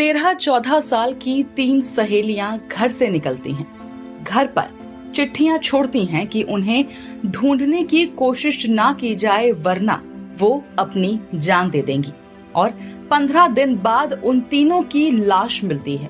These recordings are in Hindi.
13-14 साल की 3 सहेलियां घर से निकलती हैं। घर पर चिट्ठियां छोड़ती हैं कि उन्हें ढूंढने की कोशिश ना की जाए वरना वो अपनी जान दे देंगी। और 15 दिन बाद उन तीनों की लाश मिलती है।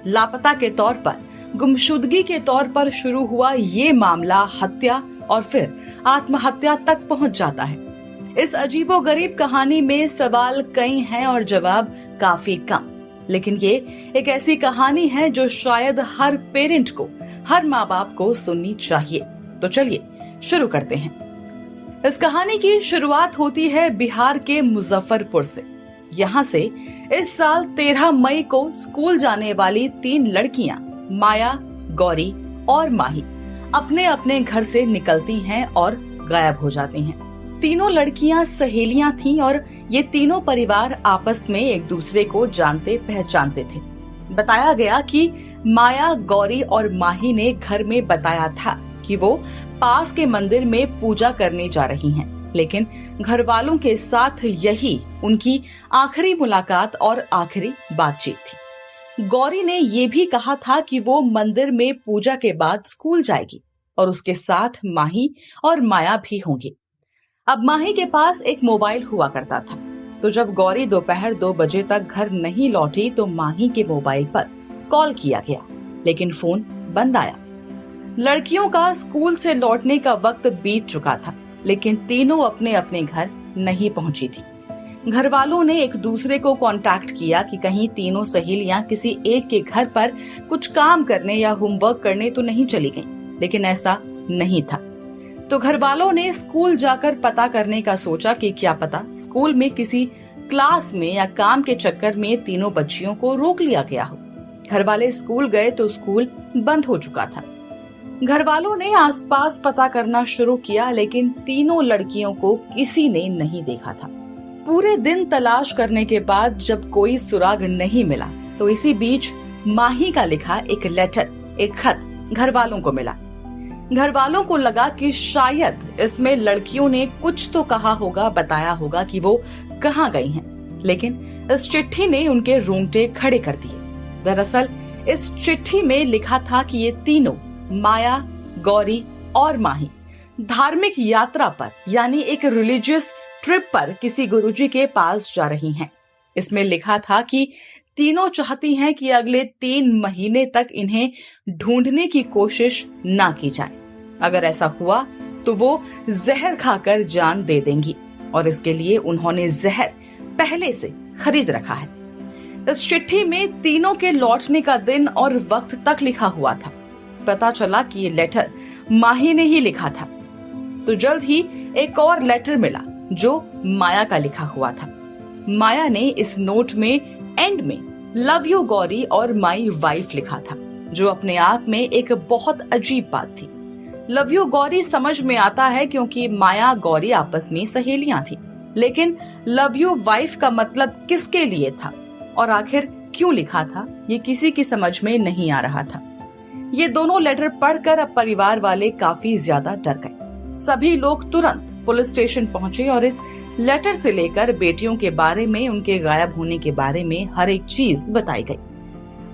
लापता के तौर पर, गुमशुदगी के तौर पर शुरू हुआ ये मामला हत्या और फिर आत्महत्या तक पहुंच जाता है। इस अजीबोगरीब कहानी में सवाल कई हैं और जवाब काफी कम, लेकिन ये एक ऐसी कहानी है जो शायद हर पेरेंट को, हर माँ बाप को सुननी चाहिए। तो चलिए शुरू करते हैं। इस कहानी की शुरुआत होती है बिहार के मुजफ्फरपुर से। यहाँ से इस साल 13 मई को स्कूल जाने वाली 3 लड़कियां माया, गौरी और माही अपने अपने घर से निकलती हैं और गायब हो जाती हैं। तीनों लड़कियां सहेलियां थीं और ये तीनों परिवार आपस में एक दूसरे को जानते पहचानते थे। बताया गया कि माया, गौरी और माही ने घर में बताया था कि वो पास के मंदिर में पूजा करने जा रही हैं, लेकिन घर वालों के साथ यही उनकी आखिरी मुलाकात और आखिरी बातचीत थी। गौरी ने ये भी कहा था कि वो मंदिर में पूजा के बाद स्कूल जाएगी और उसके साथ माही और माया भी होंगी। अब माही के पास एक मोबाइल हुआ करता था, तो जब गौरी दोपहर 2 बजे तक घर नहीं लौटी तो माही के मोबाइल पर कॉल किया गया, लेकिन फोन बंद आया। लड़कियों का स्कूल से लौटने का वक्त बीत चुका था, लेकिन तीनों अपने अपने घर नहीं पहुंची थी। घर वालों ने एक दूसरे को कांटेक्ट किया कि कहीं तीनों सहेलियां किसी एक के घर पर कुछ काम करने या होमवर्क करने तो नहीं चली गईं, लेकिन ऐसा नहीं था। तो घर वालों ने स्कूल जाकर पता करने का सोचा कि क्या पता स्कूल में किसी क्लास में या काम के चक्कर में तीनों बच्चियों को रोक लिया गया हो। घर वाले स्कूल गए तो स्कूल बंद हो चुका था। घर वालों ने आसपास पता करना शुरू किया, लेकिन तीनों लड़कियों को किसी ने नहीं देखा था। पूरे दिन तलाश करने के बाद जब कोई सुराग नहीं मिला तो इसी बीच माही का लिखा एक लेटर, एक खत घर वालों को मिला। घर वालों को लगा कि शायद इसमें लड़कियों ने कुछ तो कहा होगा, बताया होगा कि वो कहाँ गई हैं, लेकिन इस चिट्ठी ने उनके रोंगटे खड़े कर दिए। दरअसल इस चिट्ठी में लिखा था कि ये तीनों माया, गौरी और माही धार्मिक यात्रा पर यानी एक रिलीजियस ट्रिप पर किसी गुरुजी के पास जा रही हैं। इसमें लिखा था कि तीनों चाहती हैं कि अगले 3 महीने तक इन्हें ढूंढने की कोशिश ना की जाए। अगर ऐसा हुआ तो वो जहर खाकर जान दे देंगी और इसके लिए उन्होंने जहर पहले से खरीद रखा है। इस चिट्ठी में तीनों के लौटने का दिन और वक्त तक लिखा हुआ था। पता चला कि ये लेटर माही ने ही लिखा था। तो जल्द ही एक और लेटर मिला जो माया का लिखा हुआ था। माया ने इस नोट में एंड में लव यू गौरी और माई वाइफ लिखा था, जो अपने आप में एक बहुत अजीब बात थी। लव यू गौरी समझ में आता है क्योंकि माया गौरी आपस में सहेलियां थी, लेकिन लव यू वाइफ का मतलब किसके लिए था और आखिर क्यों लिखा था, ये किसी की समझ में नहीं आ रहा था। ये दोनों लेटर पढ़कर अब परिवार वाले काफी ज्यादा डर गए। सभी लोग तुरंत पुलिस स्टेशन पहुंचे और इस लेटर से लेकर बेटियों के बारे में, उनके गायब होने के बारे में हर एक चीज बताई गई।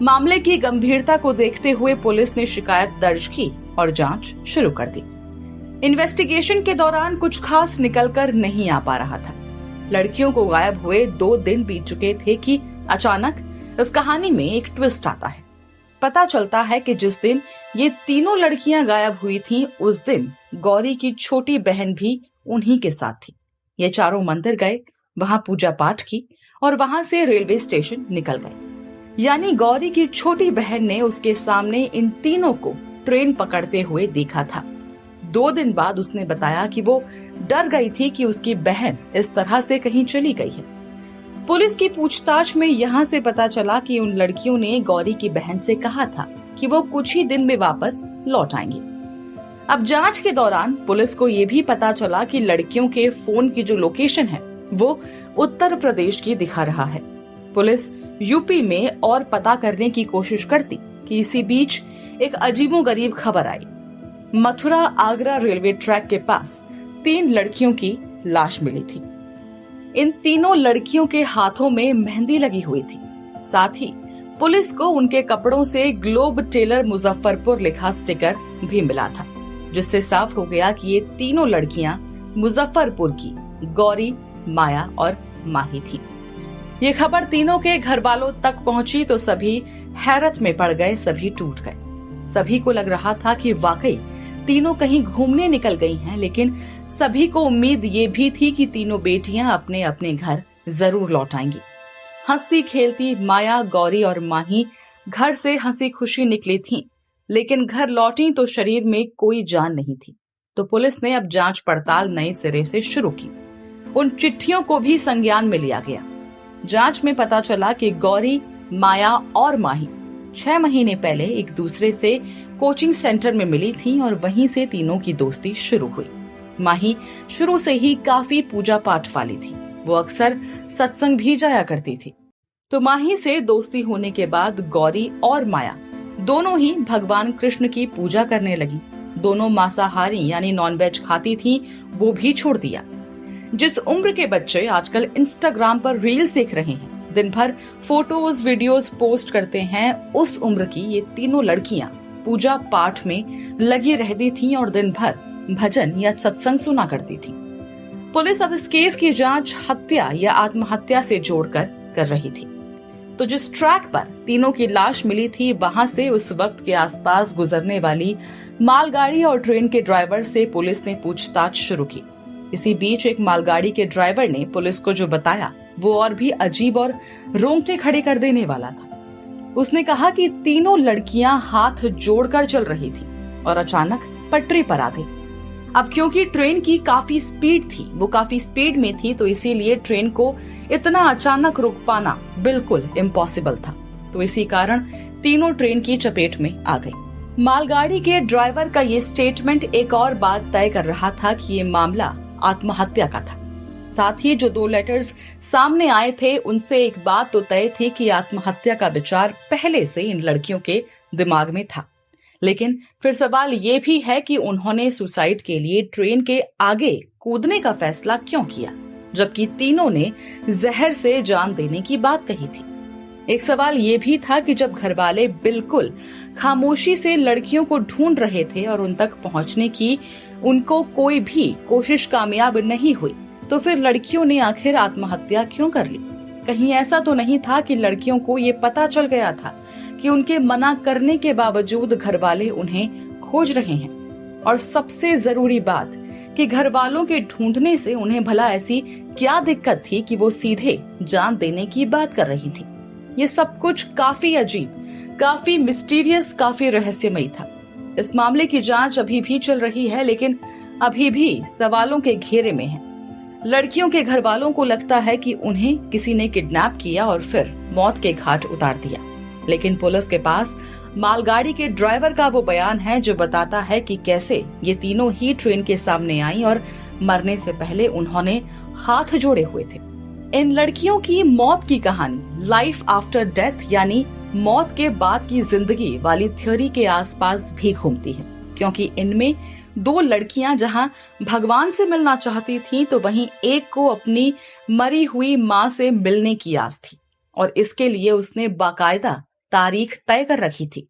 मामले की गंभीरता को देखते हुए पुलिस ने शिकायत दर्ज की और जांच शुरू कर दी। इन्वेस्टिगेशन के दौरान कुछ खास निकलकर नहीं आ पा रहा था। लड़कियों को गायब हुए 2 दिन बीत चुके थे कि अचानक इस कहानी में एक ट्विस्ट आता है। पता चलता है कि जिस दिन ये तीनों लड़कियां गायब हुई थीं, उस दिन गौरी की छोटी बहन भी उन्हीं के साथ थी। ये चारों मंदिर गए, वहां पूजा पाठ की और वहां से रेलवे स्टेशन निकल गए। यानी गौरी की छोटी बहन ने उसके सामने इन तीनों को ट्रेन पकड़ते हुए देखा था। 2 दिन बाद उसने बताया कि वो डर गई थी कि उसकी बहन इस तरह से कहीं चली गई है। पुलिस की पूछताछ में यहाँ से पता चला कि उन लड़कियों ने गौरी की बहन से कहा था कि वो कुछ ही दिन में वापस लौट आएंगी। अब जांच के दौरान पुलिस को ये भी पता चला कि लड़कियों के फोन की जो लोकेशन है वो उत्तर प्रदेश की दिखा रहा है। पुलिस यूपी में और पता करने की कोशिश करती कि इसी बीच एक अजीबोगरीब खबर आई। मथुरा आगरा रेलवे ट्रैक के पास 3 लड़कियों की लाश मिली थी। इन तीनों लड़कियों के हाथों में मेहंदी लगी हुई थी। साथ ही पुलिस को उनके कपड़ों से ग्लोब टेलर मुजफ्फरपुर लिखा स्टिकर भी मिला था, जिससे साफ हो गया कि ये तीनों लड़कियां मुजफ्फरपुर की गौरी, माया और माही थी। ये खबर तीनों के घर वालों तक पहुंची तो सभी हैरत में पड़ गए, सभी टूट गए। सभी को लग रहा था कि वाकई तीनों कहीं घूमने निकल गई हैं, लेकिन सभी को उम्मीद ये भी थी कि तीनों बेटियां अपने अपने घर जरूर लौट आएंगी। हंसती खेलती माया, गौरी और माही घर से हंसी खुशी निकली थीं, लेकिन घर लौटी तो शरीर में कोई जान नहीं थी। तो पुलिस ने अब जांच पड़ताल नए सिरे से शुरू की। उन चिट्ठियों को भी संज्ञान में लिया गया। जांच में पता चला कि गौरी, माया और माही 6 महीने पहले एक दूसरे से कोचिंग सेंटर में मिली थी और वहीं से तीनों की दोस्ती शुरू हुई। माही शुरू से ही काफी पूजा पाठ वाली थी, वो अक्सर सत्संग भी जाया करती थी। तो माही से दोस्ती होने के बाद गौरी और माया दोनों ही भगवान कृष्ण की पूजा करने लगी। दोनों मांसाहारी यानी नॉनवेज खाती थी, वो भी छोड़ दिया। जिस उम्र के बच्चे आजकल इंस्टाग्राम पर रील्स देख रहे हैं, दिन भर फोटोज वीडियोस पोस्ट करते हैं, उस उम्र की ये तीनों लड़कियां पूजा पाठ में लगी रहती थीं और दिन भर भजन या सत्संग सुना करती थीं। पुलिस अब इस केस की जांच हत्या या आत्महत्या से जोड़कर कर रही थी। तो जिस ट्रैक पर तीनों की लाश मिली थी, वहां से उस वक्त के आसपास गुजरने वाली मालगाड़ी और ट्रेन के ड्राइवर से पुलिस ने पूछताछ शुरू की। इसी बीच एक मालगाड़ी के ड्राइवर ने पुलिस को जो बताया वो और भी अजीब और रोंगटे खड़े कर देने वाला था। उसने कहा कि तीनों लड़कियां हाथ जोड़कर चल रही थी और अचानक पटरी पर आ गई। अब क्योंकि ट्रेन की काफी स्पीड थी, वो काफी स्पीड में थी, तो इसीलिए ट्रेन को इतना अचानक रोक पाना बिल्कुल इम्पॉसिबल था। तो इसी कारण तीनों ट्रेन की चपेट में आ गई। मालगाड़ी के ड्राइवर का ये स्टेटमेंट एक और बात तय कर रहा था कि ये मामला आत्महत्या का था। साथ ही जो 2 लेटर्स सामने आए थे, उनसे एक बात तो तय थी कि आत्महत्या का विचार पहले से इन लड़कियों के दिमाग में था। लेकिन फिर सवाल ये भी है कि उन्होंने सुसाइड के लिए ट्रेन के आगे कूदने का फैसला क्यों किया, जबकि तीनों ने जहर से जान देने की बात कही थी। एक सवाल ये भी था कि जब घरवाले बिल्कुल खामोशी से लड़कियों को ढूंढ रहे थे और उन तक पहुंचने की उनको कोई भी कोशिश कामयाब नहीं हुई, तो फिर लड़कियों ने आखिर आत्महत्या क्यों कर ली? कहीं ऐसा तो नहीं था कि लड़कियों को ये पता चल गया था कि उनके मना करने के बावजूद घरवाले उन्हें खोज रहे हैं? और सबसे जरूरी बात कि घरवालों के ढूंढने से उन्हें भला ऐसी क्या दिक्कत थी कि वो सीधे जान देने की बात कर रही थी? ये सब कुछ काफी अजीब, काफी मिस्टीरियस, काफी रहस्यमयी था। इस मामले की जांच अभी भी चल रही है, लेकिन अभी भी सवालों के घेरे में है। लड़कियों के घर वालों को लगता है कि उन्हें किसी ने किडनैप किया और फिर मौत के घाट उतार दिया, लेकिन पुलिस के पास मालगाड़ी के ड्राइवर का वो बयान है जो बताता है कि कैसे ये तीनों ही ट्रेन के सामने आई और मरने से पहले उन्होंने हाथ जोड़े हुए थे। इन लड़कियों की मौत की कहानी लाइफ आफ्टर डेथ यानी मौत के बाद की जिंदगी वाली थ्योरी के आसपास भी घूमती है, क्योंकि इनमें 2 लड़कियां जहां भगवान से मिलना चाहती थीं, तो वहीं एक को अपनी मरी हुई मां से मिलने की आस थी और इसके लिए उसने बाकायदा तारीख तय कर रखी थी,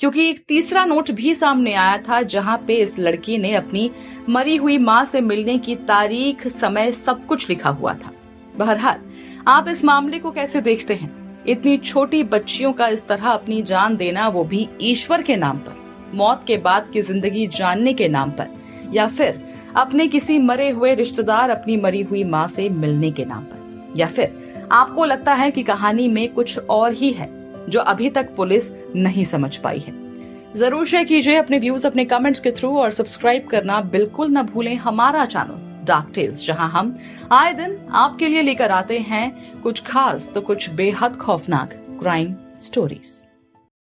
क्योंकि एक तीसरा नोट भी सामने आया था जहां पे इस लड़की ने अपनी मरी हुई मां से मिलने की तारीख, समय, सब कुछ लिखा हुआ था। बहरहाल, आप इस मामले को कैसे देखते हैं? इतनी छोटी बच्चियों का इस तरह अपनी जान देना, वो भी ईश्वर के नाम पर, मौत के बाद की जिंदगी जानने के नाम पर, या फिर अपने किसी मरे हुए रिश्तेदार अपनी मरी हुई मां से मिलने के नाम पर, या फिर आपको लगता है कि कहानी में कुछ और ही है जो अभी तक पुलिस नहीं समझ पाई है? जरूर शेयर कीजिए अपने व्यूज अपने कमेंट्स के थ्रू और सब्सक्राइब करना बिल्कुल न भूलें हमारा चैनल डार्क टेल्स, जहां हम आए दिन आपके लिए लेकर आते हैं कुछ खास तो कुछ बेहद खौफनाक क्राइम स्टोरीज।